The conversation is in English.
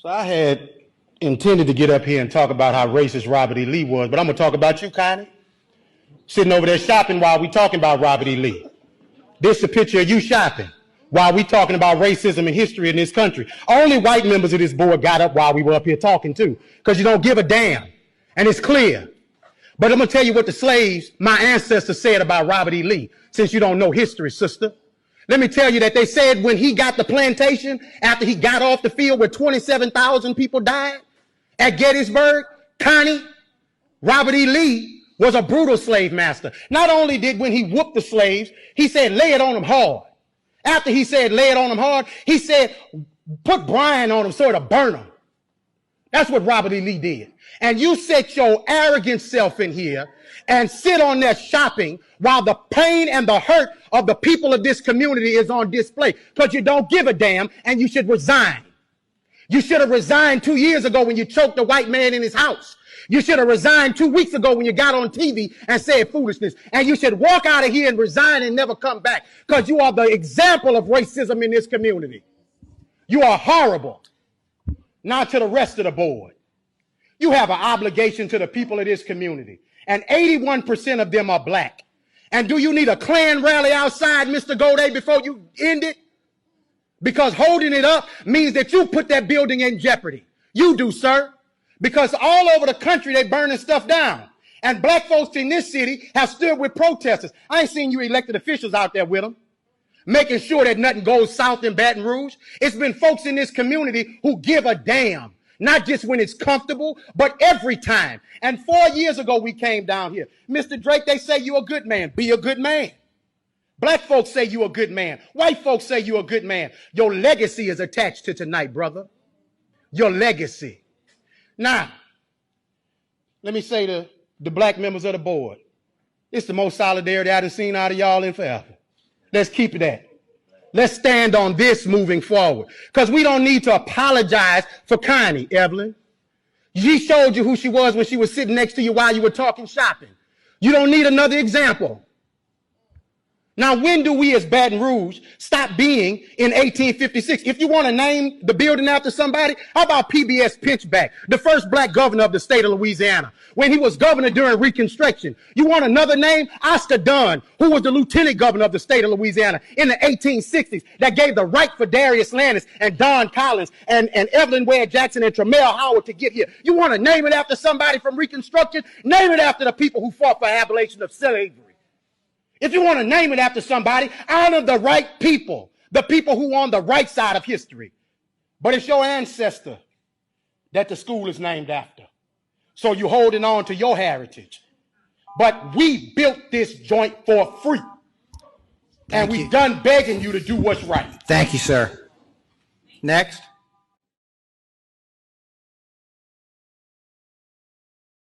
So I had intended to get up here and talk about how racist Robert E. Lee was, but I'm going to talk about you, Connie. Sitting over there shopping while we talking about Robert E. Lee. This is a picture of you shopping while we talking about racism and history in this country. Only white members of this board got up while we were up here talking too, because you don't give a damn, and it's clear. But I'm going to tell you what the slaves, my ancestors, said about Robert E. Lee, since you don't know history, sister. Let me tell you that they said when he got the plantation, after he got off the field where 27,000 people died at Gettysburg, Connie, Robert E. Lee was a brutal slave master. Not only did when he whooped the slaves, he said, lay it on them hard. After he said, lay it on them hard, he said, put brine on them so it'll burn them. That's what Robert E. Lee did. And you set your arrogant self in here and sit on there shopping while the pain and the hurt of the people of this community is on display, because you don't give a damn and you should resign. You should have resigned 2 years ago when you choked a white man in his house. You should have resigned 2 weeks ago when you got on TV and said foolishness. And you should walk out of here and resign and never come back, because you are the example of racism in this community. You are horrible. Now to the rest of the board. You have an obligation to the people of this community, and 81% of them are black. And do you need a Klan rally outside, Mr. Goday, before you end it? Because holding it up means that you put that building in jeopardy. You do, sir. Because all over the country, they burning stuff down. And black folks in this city have stood with protesters. I ain't seen you elected officials out there with them, making sure that nothing goes south in Baton Rouge. It's been folks in this community who give a damn. Not just when it's comfortable, but every time. And 4 years ago, we came down here. Mr. Drake, they say you're a good man. Be a good man. Black folks say you're a good man. White folks say you're a good man. Your legacy is attached to tonight, brother. Your legacy. Now, let me say to the black members of the board, it's the most solidarity I done seen out of y'all in forever. Let's keep it at. Let's stand on this moving forward, because we don't need to apologize for Connie, Evelyn. She showed you who she was when she was sitting next to you while you were talking shopping. You don't need another example. Now, when do we as Baton Rouge stop being in 1856? If you want to name the building after somebody, how about PBS Pinchback, the first black governor of the state of Louisiana, when he was governor during Reconstruction? You want another name? Oscar Dunn, who was the lieutenant governor of the state of Louisiana in the 1860s, that gave the right for Darius Landis and Don Collins and Evelyn Ware Jackson and Tremel Howard to get here. You want to name it after somebody from Reconstruction? Name it after the people who fought for abolition of slavery. If you want to name it after somebody, honor the right people, the people who are on the right side of history. But it's your ancestor that the school is named after. So you're holding on to your heritage. But we built this joint for free. And we've done begging you to do what's right. Thank you, sir. Next.